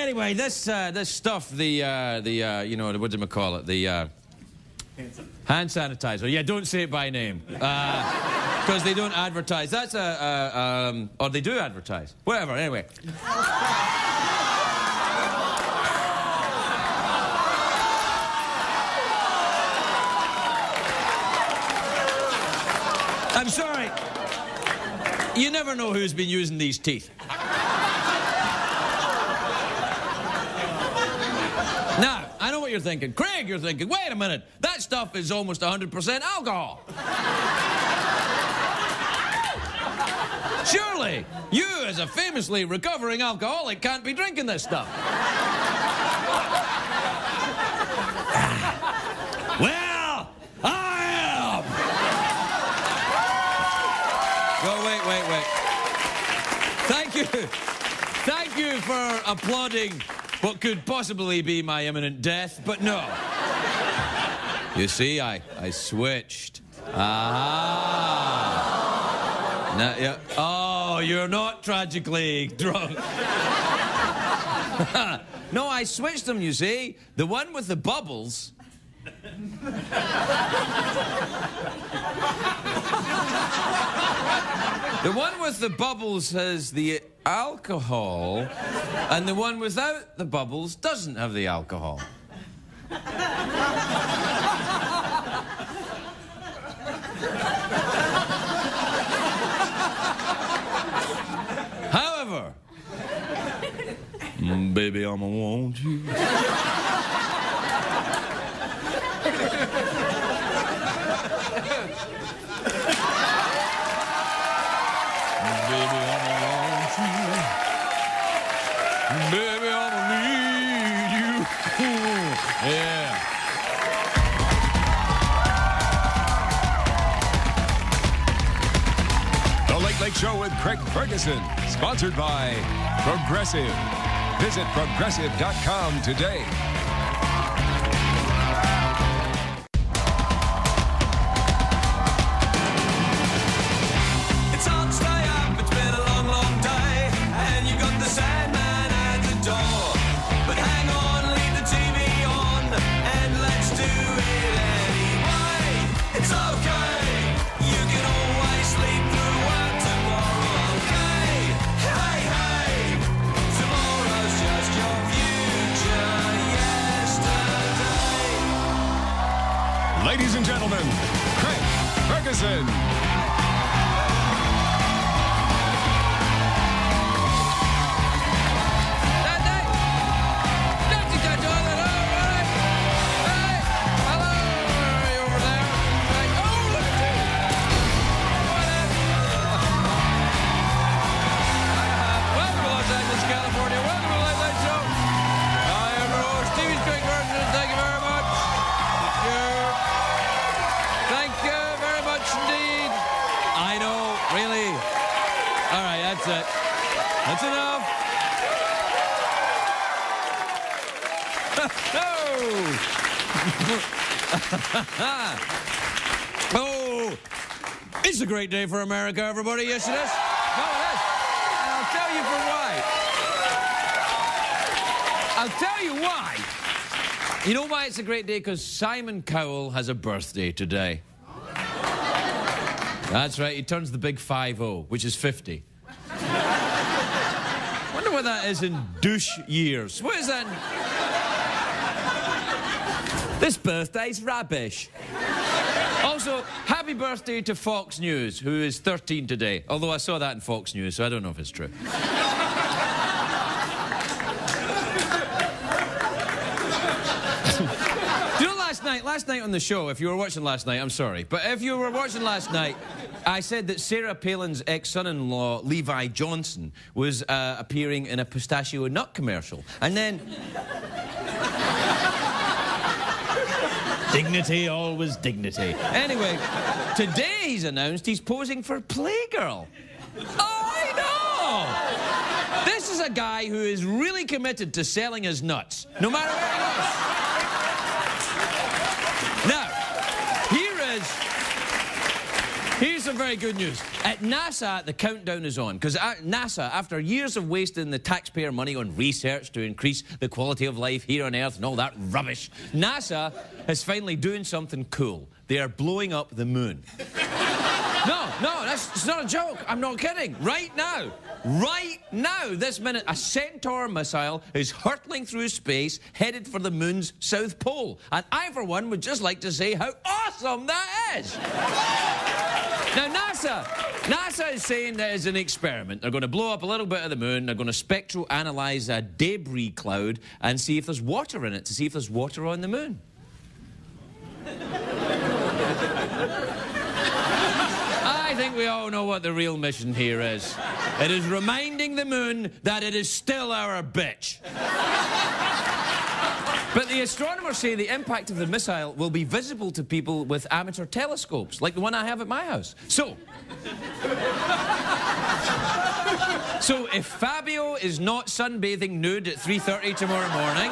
Anyway, this stuff, you know, what do you call it? The hand sanitizer. Yeah, don't say it by name, because they don't advertise. That's or they do advertise. Whatever. Anyway. I'm sorry. You never know who's been using these teeth. Now, I know what you're thinking. Craig, you're thinking, wait a minute, that stuff is almost 100% alcohol. Surely, you, as a famously recovering alcoholic, can't be drinking this stuff. Well, I am! Oh, wait. Thank you for applauding what could possibly be my imminent death, but no. You see, I switched. Ah. Now, yeah. Oh, you're not tragically drunk. No, I switched them, you see. The one with the bubbles... The one with the bubbles has the alcohol, and the one without the bubbles doesn't have the alcohol. However, baby, I'ma want you. Baby, I'ma need you. Yeah. The Late Late Show with Craig Ferguson, sponsored by Progressive. Visit Progressive.com today. Ladies and gentlemen, Craig Ferguson. That's enough. Oh, it's a great day for America, everybody. Yes, it is. No, it is. And I'll tell you for why. I'll tell you why. You know why it's a great day? Because Simon Cowell has a birthday today. That's right. He turns the big 50, which is 50. Wonder what that is in douche years. What is that? This birthday's rubbish. Also, happy birthday to Fox News, who is 13 today. Although I saw that in Fox News, so I don't know if it's true. You know, last night on the show, if you were watching last night, I'm sorry, but if you were watching last night, I said that Sarah Palin's ex-son-in-law, Levi Johnson, was appearing in a pistachio nut commercial. And then... Dignity, always dignity. Anyway, today he's announced he's posing for Playgirl. Oh, I know! This is a guy who is really committed to selling his nuts, no matter where he goes. Now, Here's some very good news. At NASA, the countdown is on. Because NASA, after years of wasting the taxpayer money on research to increase the quality of life here on Earth and all that rubbish, NASA is finally doing something cool. They are blowing up the moon. No, it's not a joke. I'm not kidding. Right now, this minute, a Centaur missile is hurtling through space, headed for the moon's south pole. And I, for one, would just like to say how awesome that is. Now, NASA is saying that it's an experiment. They're going to blow up a little bit of the moon. They're going to spectroanalyze a debris cloud and see if there's water in it, to see if there's water on the moon. I think we all know what the real mission here is. It is reminding the moon that it is still our bitch. But the astronomers say the impact of the missile will be visible to people with amateur telescopes, like the one I have at my house. So if Fabio is not sunbathing nude at 3:30 tomorrow morning,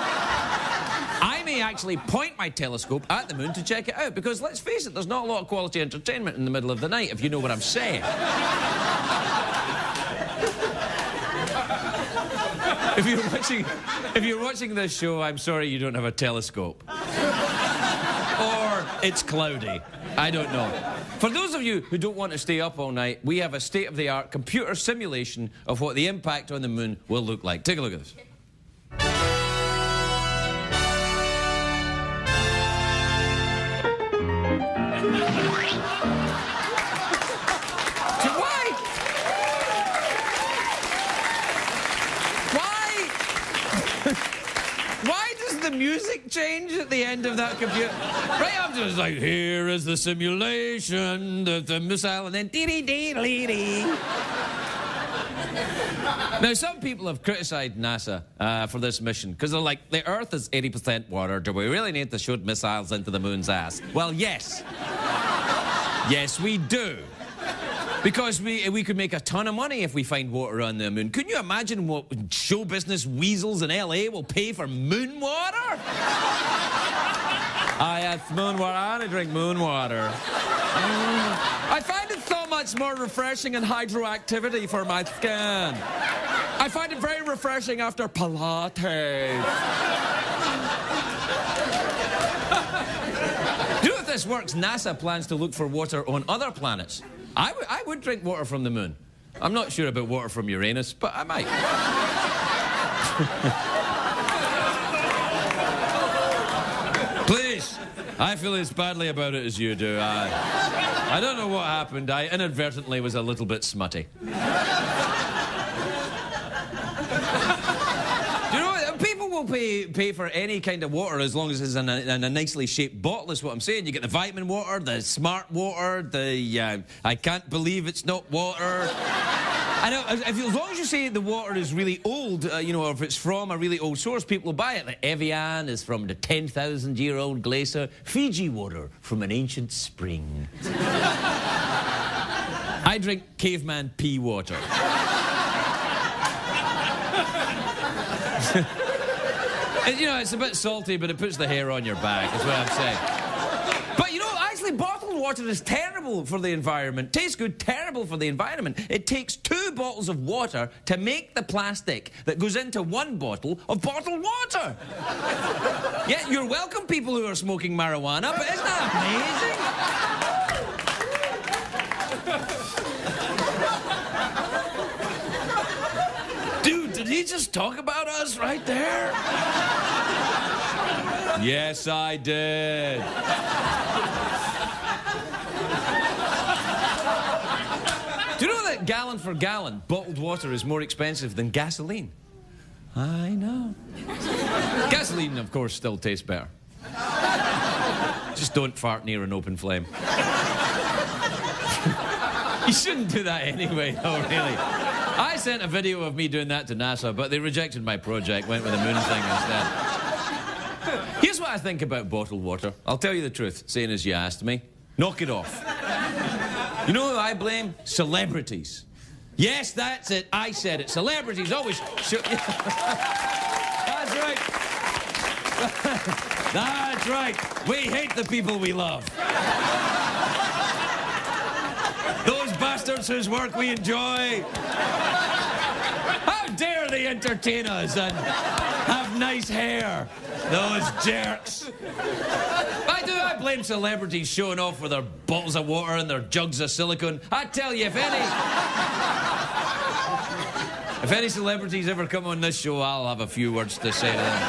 I may actually point my telescope at the moon to check it out, because let's face it, there's not a lot of quality entertainment in the middle of the night, if you know what I'm saying. If you're watching this show, I'm sorry you don't have a telescope. Or it's cloudy. I don't know. For those of you who don't want to stay up all night, we have a state-of-the-art computer simulation of what the impact on the moon will look like. Take a look at this. Why does the music change at the end of that computer? Right after it's like, here is the simulation of the missile, and then dee-dee-dee-dee-dee. Now, some people have criticised NASA for this mission, because they're like, the Earth is 80% water. Do we really need to shoot missiles into the moon's ass? Well, yes. Yes, we do. Because we could make a ton of money if we find water on the moon. Can you imagine what show business weasels in LA will pay for moon water? It's moon water. I want to drink moon water. I find it so much more refreshing and hydroactivity for my skin. I find it very refreshing after Pilates. You know, if this works, NASA plans to look for water on other planets. I would drink water from the moon. I'm not sure about water from Uranus, but I might. Please, I feel as badly about it as you do. I don't know what happened. I inadvertently was a little bit smutty. Pay for any kind of water as long as it's in a nicely shaped bottle, is what I'm saying. You get the vitamin water, the smart water, the I can't believe it's not water. I know, as long as you say the water is really old, you know, or if it's from a really old source, people will buy it. Like Evian is from the 10,000-year-old glacier. Fiji water from an ancient spring. I drink caveman pea water. You know, it's a bit salty, but it puts the hair on your back, is what I'm saying. But, you know, actually, bottled water is terrible for the environment. Tastes good, terrible for the environment. It takes 2 bottles of water to make the plastic that goes into 1 bottle of bottled water. Yeah, you're welcome, people who are smoking marijuana, but isn't that amazing? Dude, did he just talk about us right there? Yes, I did. Do you know that gallon for gallon, bottled water is more expensive than gasoline? I know. Gasoline, of course, still tastes better. Just don't fart near an open flame. You shouldn't do that anyway, though, really. I sent a video of me doing that to NASA, but they rejected my project, went with the moon thing instead. Here's what I think about bottled water. I'll tell you the truth, seeing as you asked me. Knock it off. You know who I blame? Celebrities. Yes, that's it. I said it. Celebrities always... That's right. That's right. We hate the people we love. Those bastards whose work we enjoy. How dare they entertain us and have nice hair? Those jerks. I blame celebrities showing off with their bottles of water and their jugs of silicone. I tell you, if any celebrities ever come on this show, I'll have a few words to say to them.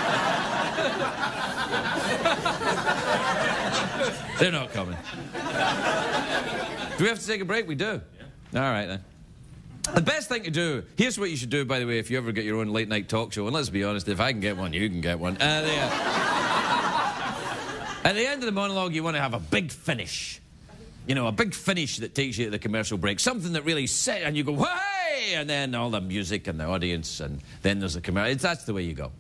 They're not coming. Do we have to take a break? We do. Yeah. All right, then. The best thing to do, here's what you should do, by the way, if you ever get your own late-night talk show, and let's be honest, if I can get one, you can get one. At the end of the monologue, you want to have a big finish. You know, a big finish that takes you to the commercial break. Something that really set, and you go, hey! And then all the music and the audience, and then there's the commercial. That's the way you go.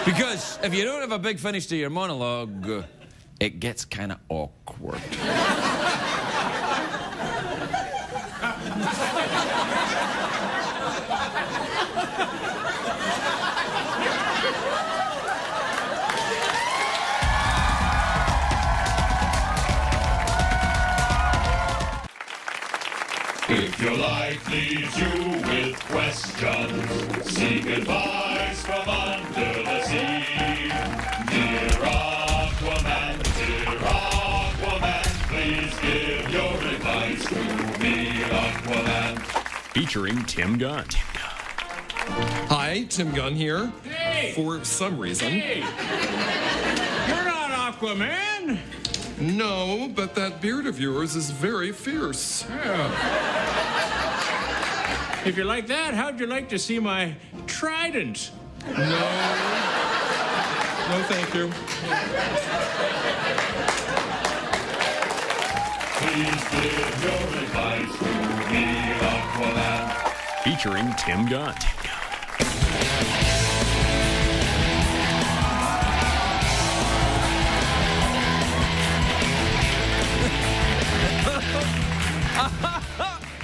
Because if you don't have a big finish to your monologue, it gets kind of awkward. If your life leaves you with questions, seek advice from under the sea. Dear Aquaman, please give your advice to me, Aquaman. Featuring Tim Gunn. Hi, Tim Gunn here. Hey! For some reason. Hey! You're not Aquaman! No, but that beard of yours is very fierce. Yeah. If you like that, how'd you like to see my trident? No. No, thank you. Please give your advice to me, Aquaman. Featuring Tim Gunn.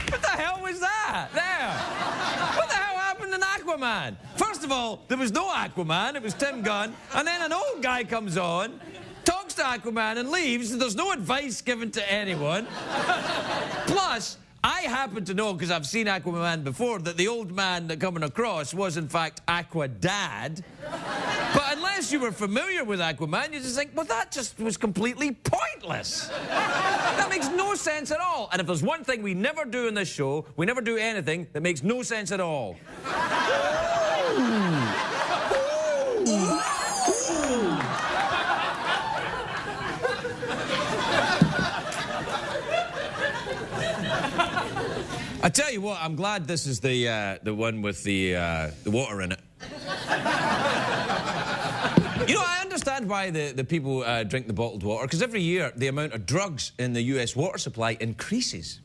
What the hell was that? There. What the hell happened in Aquaman? First of all, there was no Aquaman. It was Tim Gunn. And then an old guy comes on, talks to Aquaman and leaves, and there's no advice given to anyone. Plus, I happen to know, because I've seen Aquaman before, that the old man that coming across was, in fact, Aqua Dad. But unless you were familiar with Aquaman, you just think, well, that just was completely pointless. That makes no sense at all. And if there's one thing we never do in this show, we never do anything that makes no sense at all. I tell you what, I'm glad this is the one with the water in it. You know, I understand why the people drink the bottled water, because every year the amount of drugs in the US water supply increases.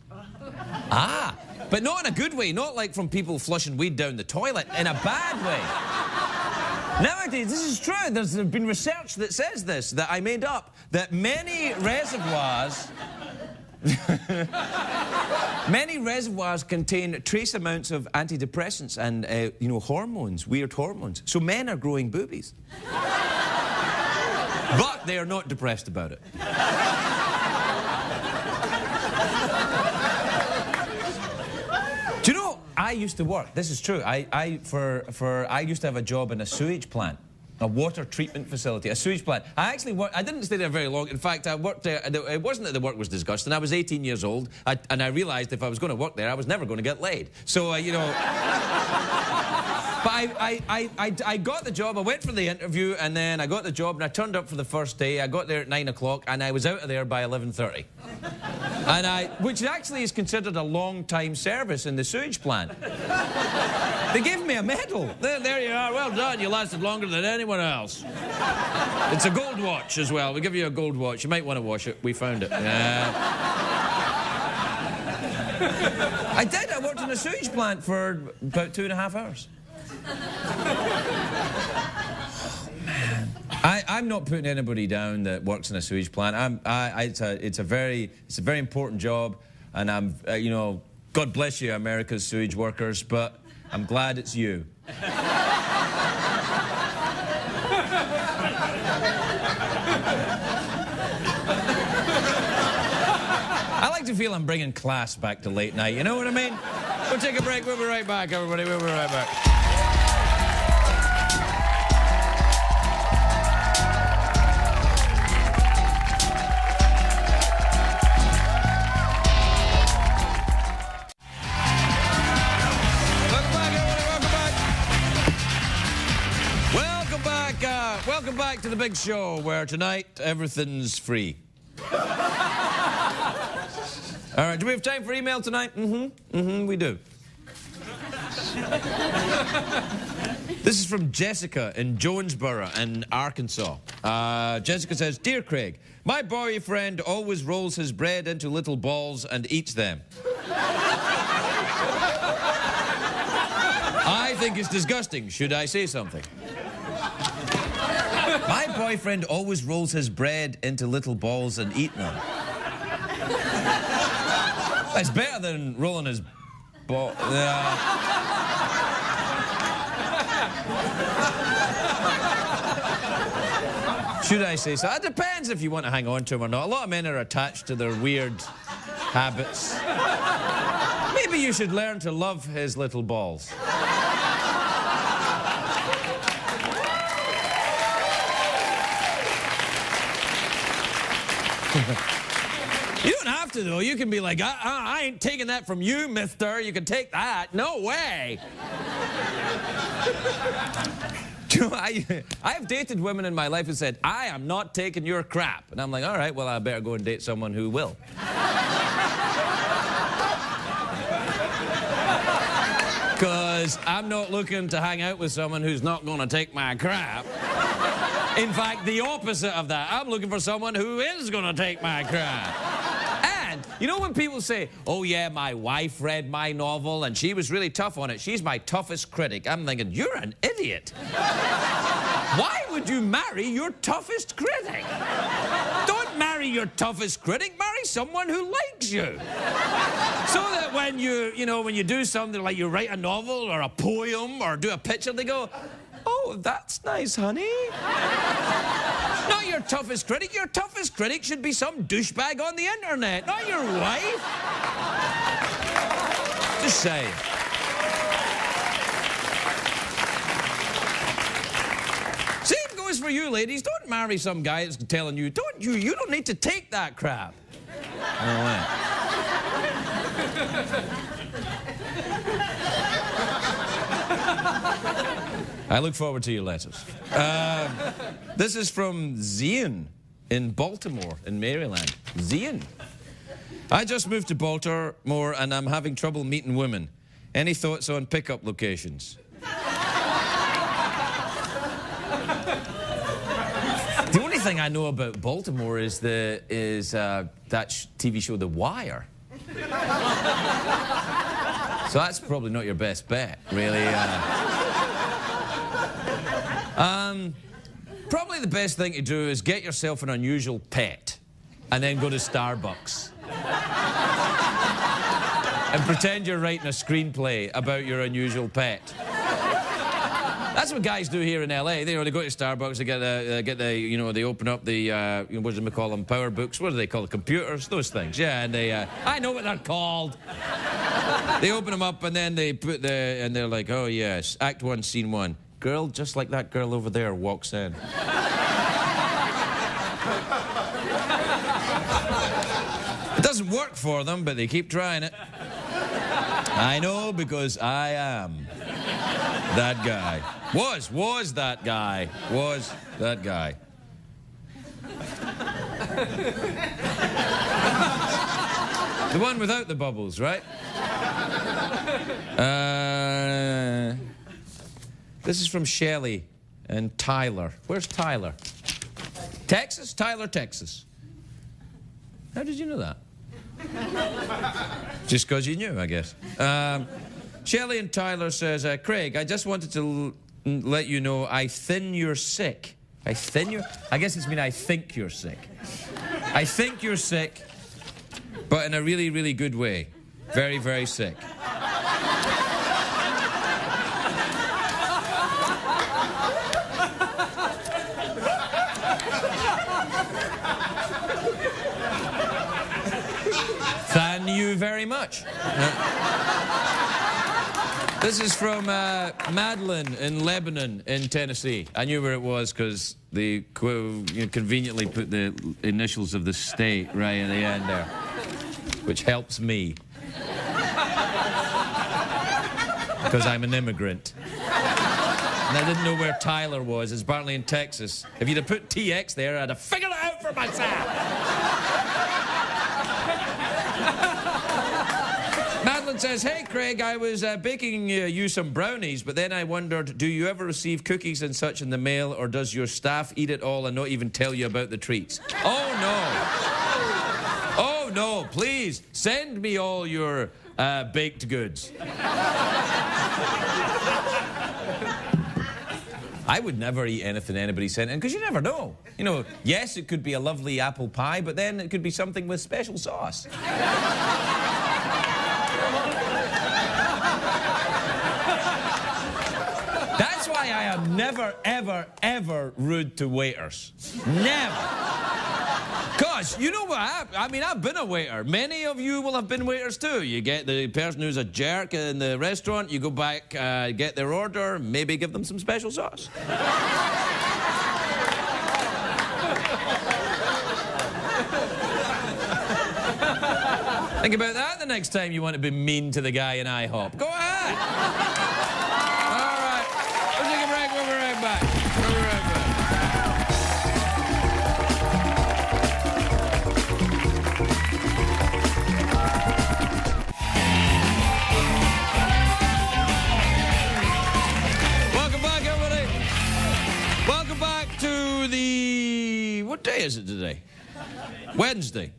Ah, but not in a good way, not like from people flushing weed down the toilet, in a bad way. Nowadays, this is true, there's been research that says this, that I made up, that many reservoirs... Many reservoirs contain trace amounts of antidepressants and, you know, hormones, weird hormones. So men are growing boobies. But they are not depressed about it. Do you know, I used to work, this is true, I used to have a job in a sewage plant. A water treatment facility, a sewage plant. I didn't stay there very long. In fact, I worked there, it wasn't that the work was disgusting. I was 18 years old, and I realized if I was going to work there, I was never going to get laid. So, you know... But I got the job, I went for the interview, and then I got the job, and I turned up for the first day. I got there at 9 o'clock, and I was out of there by 11:30. Which actually is considered a long-time service in the sewage plant. They gave me a medal. There you are, well done, you lasted longer than anyone else. It's a gold watch as well, we give you a gold watch. You might want to wash it, we found it. I did, I worked in a sewage plant for about 2.5 hours. Oh, man. I'm not putting anybody down that works in a sewage plant. It's a very important job, and I'm, you know, God bless you, America's sewage workers, but I'm glad it's you. to feel I'm bringing class back to late night, you know what I mean? We'll take a break. We'll be right back, everybody. We'll be right back. Welcome back to the big show where tonight everything's free. All right, do we have time for email tonight? We do. This is from Jessica in Jonesboro in Arkansas. Jessica says, "Dear Craig, my boyfriend always rolls his bread into little balls and eats them. I think it's disgusting. Should I say something?" My boyfriend always rolls his bread into little balls and eat them. It's better than rolling his ball. Should I say so? It depends if you want to hang on to him or not. A lot of men are attached to their weird habits. Maybe you should learn to love his little balls. You don't have to, though. You can be like, I ain't taking that from you, mister. You can take that. No way. You know, I have dated women in my life who said, I am not taking your crap. And I'm like, all right, well, I better go and date someone who will. Because I'm not looking to hang out with someone who's not going to take my crap. In fact, the opposite of that. I'm looking for someone who is going to take my crap. And, you know when people say, oh yeah, my wife read my novel and she was really tough on it. She's my toughest critic. I'm thinking, you're an idiot. Why would you marry your toughest critic? Don't marry your toughest critic. Marry someone who likes you. So that when when you do something like you write a novel or a poem or do a picture, they go, oh, that's nice, honey. Not your toughest critic. Your toughest critic should be some douchebag on the internet, not your wife. Just saying. Same goes for you, ladies. Don't marry some guy that's telling you, you don't need to take that crap. All right. I look forward to your letters. This is from Zian in Baltimore, in Maryland. Zian. I just moved to Baltimore and I'm having trouble meeting women. Any thoughts on pickup locations? The only thing I know about Baltimore is that TV show The Wire. So that's probably not your best bet, really. Probably the best thing to do is get yourself an unusual pet and then go to Starbucks. And pretend you're writing a screenplay about your unusual pet. That's what guys do here in LA. They go to Starbucks, they open up the, what do they call them, power books? What do they call it? Computers? Those things, yeah. And they, I know what they're called. They open them up and then they put and they're like, oh yes, Act 1, Scene 1. Girl, just like that girl over there, walks in. It doesn't work for them, but they keep trying it. I know, because I am that guy. Was that guy. Was that guy. The one without the bubbles, right? This is from Shelley and Tyler. Where's Tyler? Texas? Tyler, Texas. How did you know that? Just because you knew, I guess. Shelley and Tyler says, Craig, I just wanted to let you know I thin you're sick. I thin you? I guess it's mean I think you're sick. I think you're sick, but in a really, really good way. Very, very sick. on you very much. This is from Madeline in Lebanon in Tennessee. I knew where it was because they conveniently put the initials of the state right at the end there, which helps me. Because I'm an immigrant. And I didn't know where Tyler was. It's apparently in Texas. If you'd have put TX there, I'd have figured it out for myself. Madeline says, hey, Craig, I was baking you some brownies, but then I wondered, do you ever receive cookies and such in the mail, or does your staff eat it all and not even tell you about the treats? Oh, no. Oh, no, please, send me all your baked goods. I would never eat anything anybody sent in, because you never know. You know, yes, it could be a lovely apple pie, but then it could be something with special sauce. That's why I am never, ever, ever rude to waiters. Never. Because, you know what, I mean, I've been a waiter. Many of you will have been waiters too. You get the person who's a jerk in the restaurant, you go back, get their order, maybe give them some special sauce. Think about that the next time you want to be mean to the guy in IHOP. Go ahead. All right, we'll take a break, we'll be right back. We'll be right back. What day is it today? Wednesday.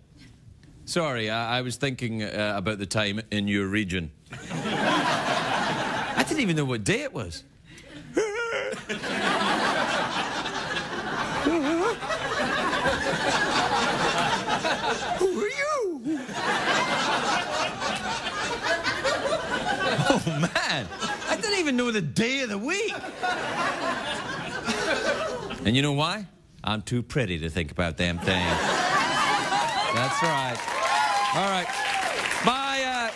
Sorry, I was thinking about the time in your region. I didn't even know what day it was. Who are you? Oh, man. I didn't even know the day of the week. And you know why? I'm too pretty to think about them things. That's right. All right.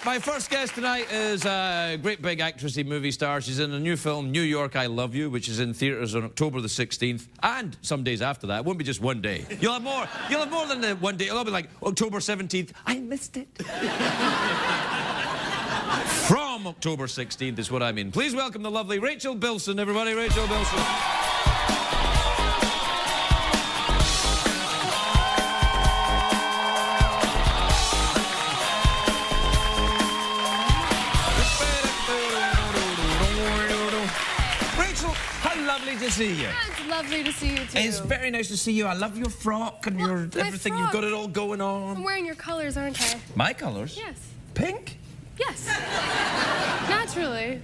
My first guest tonight is a great big actress, movie star. She's in a new film, New York, I Love You, which is in theaters on October the 16th, and some days after that. It won't be just one day. You'll have more than the one day. It'll be like October 17th. I missed it. From October 16th is what I mean. Please welcome the lovely Rachel Bilson, everybody. Rachel Bilson. Lovely to see you. Yeah, it's lovely to see you, too. It's very nice to see you. I love your frock and your everything. You've got it all going on. I'm wearing your colors, aren't I? My colors? Yes. Pink? Yes. Naturally.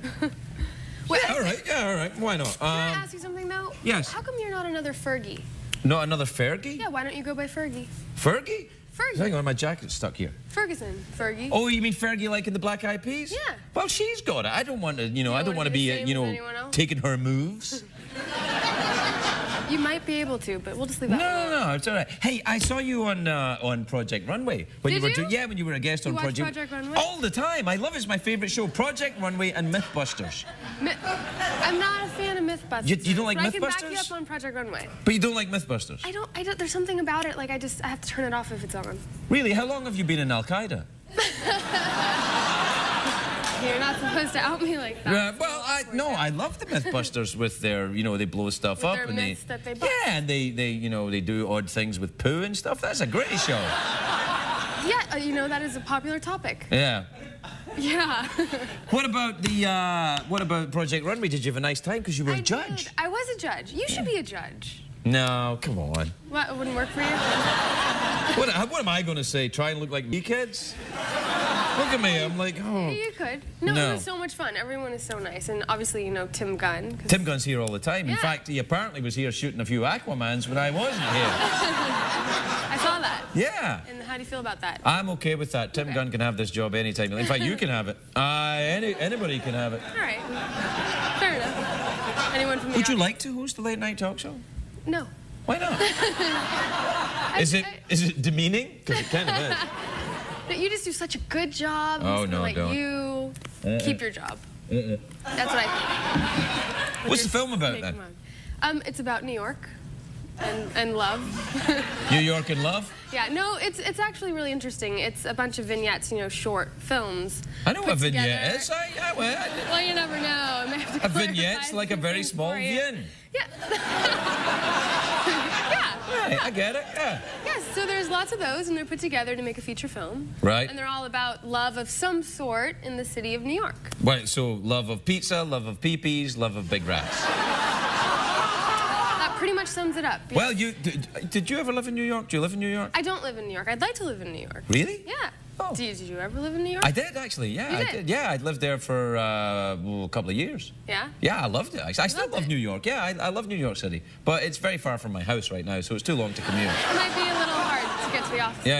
Wait, yeah, all right. Why not? Can I ask you something, though? Yes. How come you're not another Fergie? Not another Fergie? Yeah, why don't you go by Fergie? Fergie? Fergie. Hang on, my jacket's stuck here. Ferguson. Fergie. Oh, you mean Fergie like in the Black Eyed Peas? Yeah. Well, she's got it. I don't want to, I don't want to be, taking her moves. You might be able to, but we'll just leave that alone. No, it's all right. Hey, I saw you on Project Runway. When Did you? Yeah, when you were a guest on watch Project Runway? All the time. I love it. It's my favorite show. Project Runway and Mythbusters. I'm not a fan of Mythbusters. You don't like Mythbusters? I can back you up on Project Runway. But you don't like Mythbusters? I don't. There's something about it. Like I have to turn it off if it's on. Really? How long have you been in Al Qaeda? You're not supposed to out me like that. Well, I love the Mythbusters with their, they blow stuff up and myths that they bust. Yeah, and they do odd things with poo and stuff. That's a great show. Yeah, that is a popular topic. Yeah. Yeah. What about Project Runway? Did you have a nice time? Because you were a judge. I was a judge. You should be a judge. No, come on. What, it wouldn't work for you? What am I going to say? Try and look like me, kids? Look at me, I'm like, oh. You could. No, it was so much fun. Everyone is so nice. And obviously, Tim Gunn. Tim Gunn's here all the time. Yeah. In fact, he apparently was here shooting a few Aquamans when I wasn't here. I saw that. Yeah. And how do you feel about that? I'm okay with that. Tim Gunn can have this job anytime. In fact, you can have it. Anybody can have it. All right. Fair enough. Anyone from the Would you like to host a late night talk show? No. Why not? Is it demeaning? Because it kind of is. But you just do such a good job. Oh, no, like don't. You keep your job. That's what I think. What's the film about, then? It's about New York and love. New York and love? Yeah, no, it's actually really interesting. It's a bunch of vignettes, you know, short films. I know what a vignette is. Well, you never know. I may have to A vignette's like a very small vin. Yeah. Right, I get it, yeah. Yes, so there's lots of those, and they're put together to make a feature film. Right. And they're all about love of some sort in the city of New York. Right, so love of pizza, love of pee-pees, love of big rats. That pretty much sums it up. Yes. Well, did you ever live in New York? Do you live in New York? I don't live in New York. I'd like to live in New York. Really? Yeah. Oh. Did you ever live in New York? I did, actually, yeah. You I did. Yeah, I lived there for a couple of years. Yeah? Yeah, I loved it. I still love New York. Yeah, I love New York City. But it's very far from my house right now, so it's too long to commute. It might be a little hard to get to the office in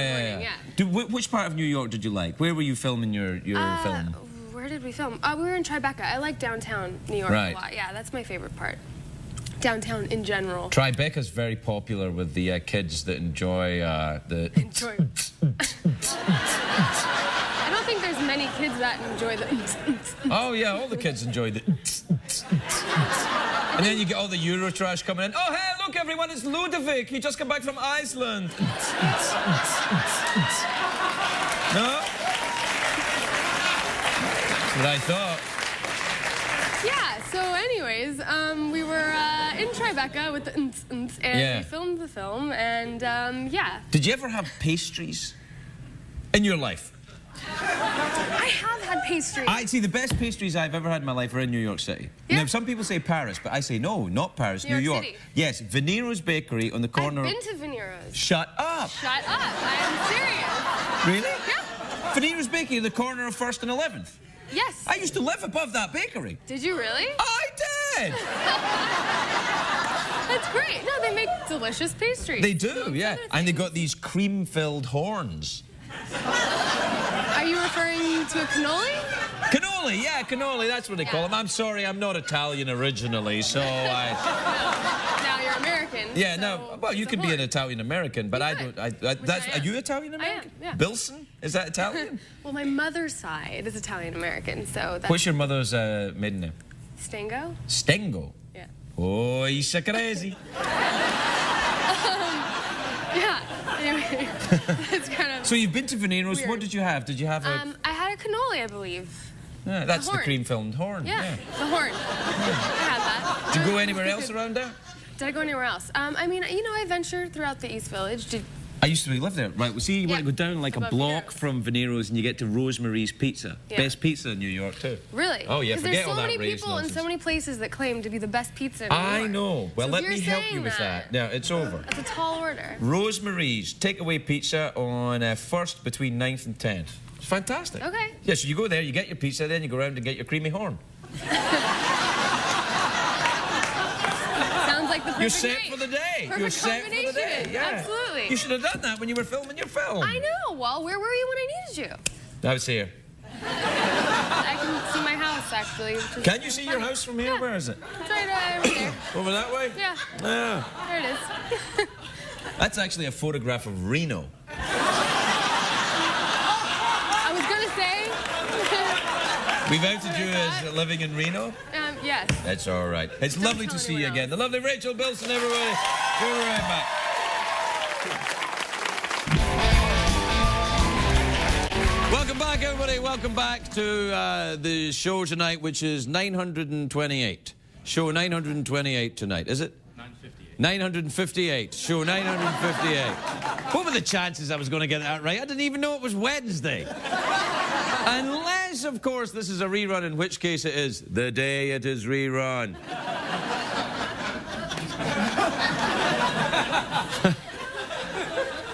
the morning, Which part of New York did you like? Where were you filming your film? Where did we film? We were in Tribeca. I like downtown New York a lot. Yeah, that's my favorite part. Downtown in general. Tribeca's very popular with the kids that enjoy the... Enjoy. I don't think there's many kids that enjoy the... Oh, yeah, all the kids enjoy the... And then you get all the Eurotrash coming in. Oh, hey, look, everyone, it's Ludovic. He just come back from Iceland. No? That's what I thought. Yeah, so anyways, we were in Tribeca with the and we filmed the film, and yeah. Did you ever have pastries in your life? I have had pastries. I see, the best pastries I've ever had in my life are in New York City. Yeah. Now, some people say Paris, but I say no, not Paris, New York. City. Yes, Venero's Bakery on the corner. I've been to Venero's. Shut up. Shut up. I am serious. Really? Yeah. Venero's Bakery on the corner of 1st and 11th. Yes. I used to live above that bakery. Did you really? I did. That's great. No, they make delicious pastries. They do, yeah. And they got these cream-filled horns. Are you referring to a cannoli? Cannoli, yeah, cannoli. That's what they call them. I'm sorry, I'm not Italian originally, so I... Now you're American. Yeah, so no. Well, you could be an Italian American, but I don't. Are you Italian American? I am. Yeah. Bilson? Is that Italian? Well, my mother's side is Italian American, so that's... What's your mother's maiden name? Stengo. Stengo. Yeah. Oh, he's so crazy. Yeah. Anyway, it's kind of. So you've been to Venero's. Weird. What did you have? Did you have a? I had a cannoli, I believe. Yeah, that's the horn. cream-filled horn. Yeah, the horn. I had that. Did you go anywhere else around there? Did I go anywhere else? I mean, you know, I ventured throughout the East Village. I used to live there. Right, well, see, you want to go down like a block from Venero's and you get to Rosemary's Pizza. Yeah. Best pizza in New York, too. Really? Oh, yeah, Because forget there's all so that many race people nonsense. and so many places that claim to be the best pizza in New York. I know. Well, So let if me you're help you saying with that. Now, it's over. That's a tall order. Rosemary's takeaway pizza on 1st between 9th and 10th. It's fantastic. Okay. Yeah, so you go there, you get your pizza, then you go around and get your creamy horn. Sounds like the perfect You're set night. for the day. Perfect You're set for the day. combination. Yeah. Absolutely. You should have done that when you were filming your film. I know. Well, where were you when I needed you? I was here. I can see my house, actually. Which is Can you see your funny. house from here? Yeah. Where is it? It's right over there. Over that way? Yeah. Yeah. There it is. That's actually a photograph of Reno. I was going to say... We've outed you as living in Reno. Yes. That's all right. It's lovely to tell see you anyone again. The lovely Rachel Bilson, everybody. We'll be right back. Welcome back, everybody. Welcome back to the show tonight, which is 928. Show 928 tonight, is it? 958. Show 958. What were the chances I was going to get that right? I didn't even know it was Wednesday. Unless, of course, this is a rerun, in which case it is the day it is rerun.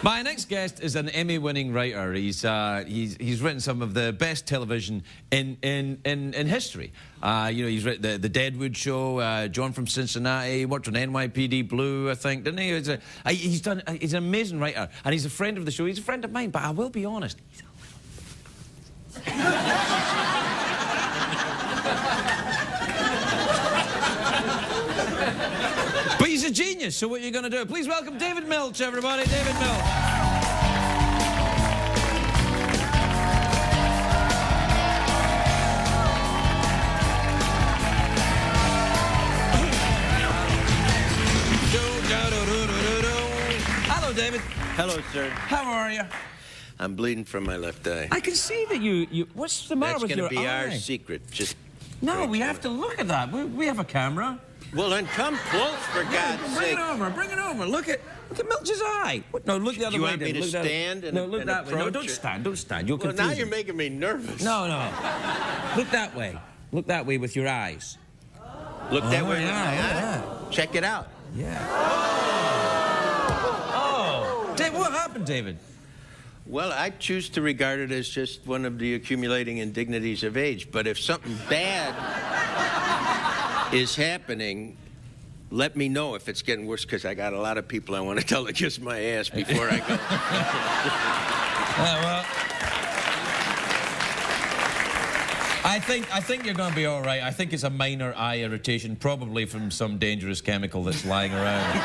My next guest is an Emmy-winning writer. He's written some of the best television in history. You know, he's written the Deadwood Show, John from Cincinnati, worked on NYPD Blue, I think, didn't he? He's an amazing writer, and he's a friend of the show. He's a friend of mine, but I will be honest. But he's a genius, so what are you going to do? Please welcome David Milch, everybody. David Milch. Hello, sir. How are you? I'm bleeding from my left eye. I can see that you... What's the matter with your eye? That's going to be our secret. Just... No, we have to look at that. We have a camera. Well, then come close, for God's sake. Bring it over. Look at Milch's eye. No, look the other way. Do you want me to stand and No, look that way. No, don't stand. You'll confuse now him. you're making me nervous. No. Look that way. Look that way with your eyes. Look that way. Yeah. Check it out. Yeah. Oh. Dave, what happened, David? Well, I choose to regard it as just one of the accumulating indignities of age. But if something bad is happening, let me know if it's getting worse, because I got a lot of people I want to tell to kiss my ass before I go. Well, I think you're going to be all right. I think it's a minor eye irritation, probably from some dangerous chemical that's lying around.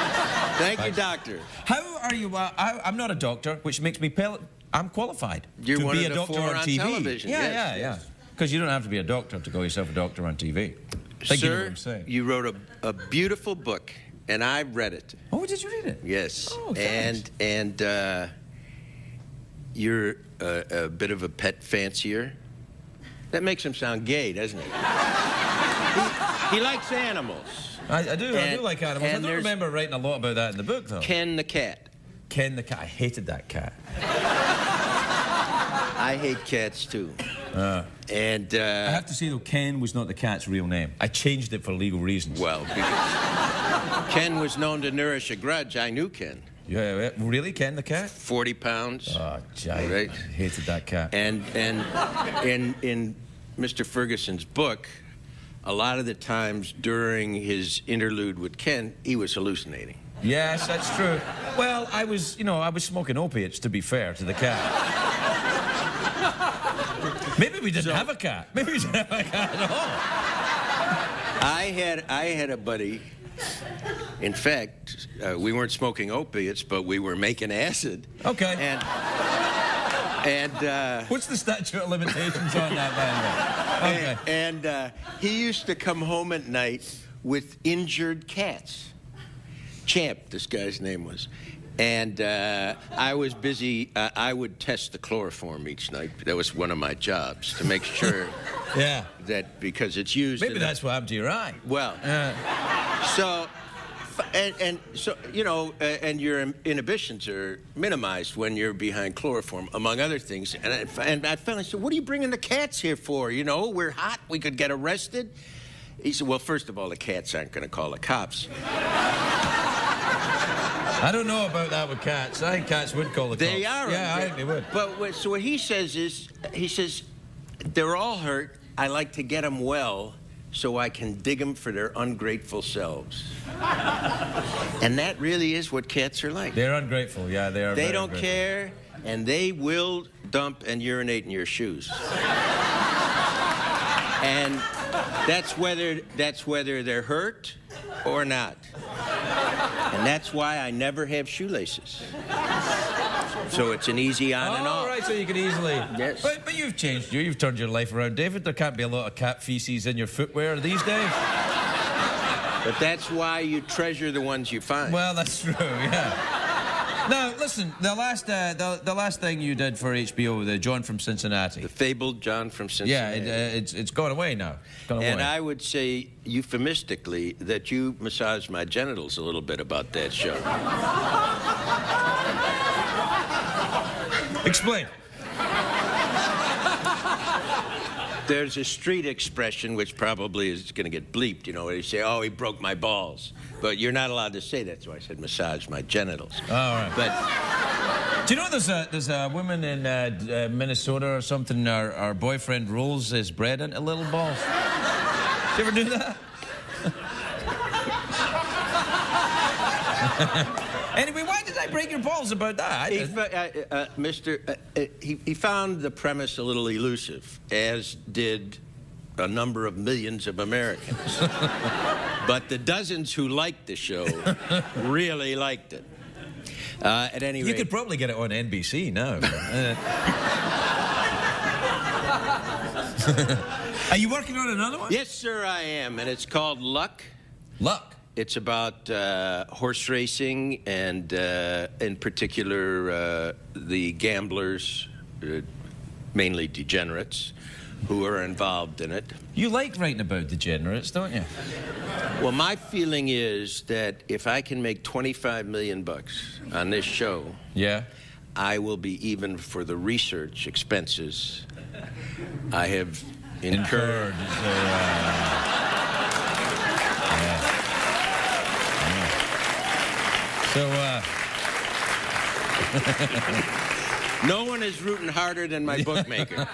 Thank you, doctor. How are you? I'm not a doctor, which makes me I'm qualified You're to one be of a the doctor four on on TV. television. Yeah. Because you don't have to be a doctor to call yourself a doctor on TV. Sir, you wrote a beautiful book, and I read it. Oh, did you read it? Yes. Oh, thanks. And you're a bit of a pet fancier. That makes him sound gay, doesn't it? He likes animals. I do like animals. I don't remember writing a lot about that in the book, though. Ken the cat. Ken the cat. I hated that cat. I hate cats, too. And I have to say, though, Ken was not the cat's real name. I changed it for legal reasons. Well, because Ken was known to nourish a grudge. I knew Ken. Yeah, really? Ken the cat? 40 pounds. Oh, giant. Right? I hated that cat. And in Mr. Ferguson's book, a lot of the times during his interlude with Ken, he was hallucinating. Yes, that's true. Well, I was smoking opiates, to be fair to the cat. Maybe we didn't have a cat. Maybe we didn't have a cat at all. I had a buddy. In fact, we weren't smoking opiates, but we were making acid. Okay. And what's the statute of limitations on that, by the way? Okay. And he used to come home at night with injured cats. Champ, this guy's name was. And I was busy. I would test the chloroform each night. That was one of my jobs, to make sure that, because it's used. Maybe that's what happened to your eye. Well, so you know, and your inhibitions are minimized when you're behind chloroform, among other things. And I finally said, "What are you bringing the cats here for? You know, we're hot. We could get arrested." He said, "Well, first of all, the cats aren't going to call the cops." I don't know about that with cats. I think cats would call the cops. They are. Yeah, I think they would. But so what he says is, they're all hurt. I like to get them well so I can dig them for their ungrateful selves. And that really is what cats are like. They're ungrateful. Yeah, they are. They don't care, and they will dump and urinate in your shoes. And that's whether they're hurt or not. And that's why I never have shoelaces. So it's an easy on and off. All right, so you can easily... Yes. But you've changed. You've turned your life around, David. There can't be a lot of cat feces in your footwear these days. But that's why you treasure the ones you find. Well, that's true, yeah. Now, listen, the last thing you did for HBO, the John from Cincinnati. The fabled John from Cincinnati. Yeah, it's gone away now. And I would say, euphemistically, that you massaged my genitals a little bit about that show. Explain. There's a street expression which probably is going to get bleeped, you know, where you say, "Oh, he broke my balls." But you're not allowed to say that, so I said massage my genitals. All right. But do you know there's a woman in Minnesota or something, our boyfriend rolls his bread into little balls? Did you ever do that? Anyway, why did I break your balls about that? He found the premise a little elusive, as did a number of millions of Americans. But the dozens who liked the show really liked it. At any rate... You could probably get it on NBC now. Are you working on another one? Yes, sir, I am, and it's called Luck. Luck? It's about horse racing and, in particular, the gamblers, mainly degenerates, who are involved in it. You like writing about degenerates, don't you? Well, my feeling is that if I can make $25 million on this show, yeah, I will be even for the research expenses I have incurred. No one is rooting harder than my bookmaker.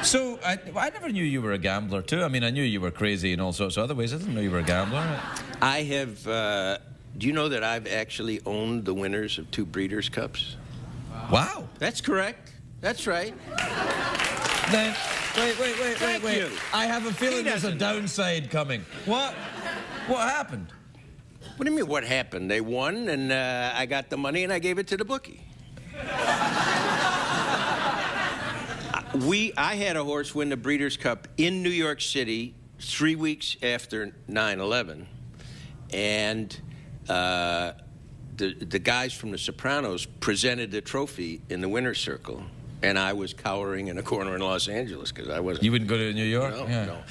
So, I never knew you were a gambler, too. I mean, I knew you were crazy in all sorts of other ways. I didn't know you were a gambler. I have, do you know that I've actually owned the winners of 2 Breeders' Cups? Wow. That's correct. That's right. Then, wait. Thank you. I have a feeling there's a downside coming. What happened? What do you mean, what happened? They won, and I got the money, and I gave it to the bookie. I had a horse win the Breeders' Cup in New York City 3 weeks after 9/11, and the guys from The Sopranos presented the trophy in the winner's circle, and I was cowering in a corner in Los Angeles because I wasn't. You wouldn't go to New York? No, yeah. no.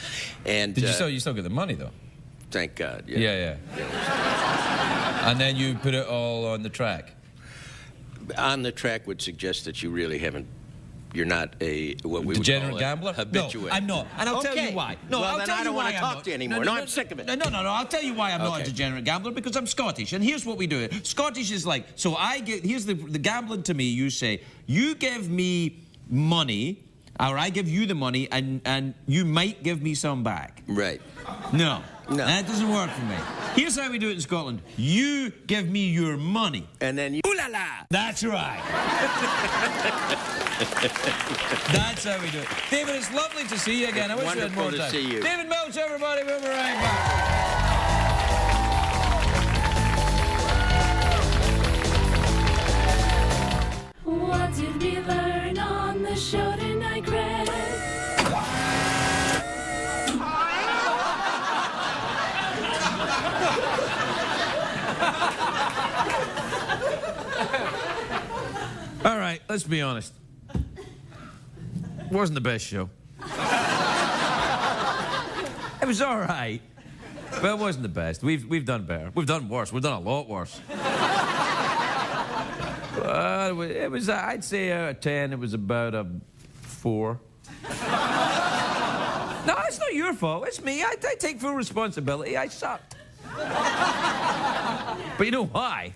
And you still get the money though? Thank God. Yeah. Yeah. And then you put it all on the track. On the track would suggest that you really haven't. You're not a what we degenerate would call gambler? habituate. No, I'm not, and I'll tell you why. No, well, I'll then tell I you don't why want to I'm talk not. to you anymore. No, I'm sick of it. No. I'll tell you why I'm not a degenerate gambler, because I'm Scottish, and here's what we do. Scottish is like, so here's the gambling to me. You say, you give me money, or I give you the money, and you might give me some back. Right. No. That doesn't work for me. Here's how we do it in Scotland. You give me your money. And then you... Ooh la la! That's right. That's how we do it. David, it's lovely to see you again. I wish we had more time. Wonderful to see you. David Milch, everybody. We'll be right back. What did we learn on the show tonight, Greg? All right, let's be honest. Wasn't the best show. It was all right, but it wasn't the best. We've done better. We've done worse. We've done a lot worse. It was, I'd say out of 10, it was about a 4. No, it's not your fault. It's me. I take full responsibility. I sucked. But you know why?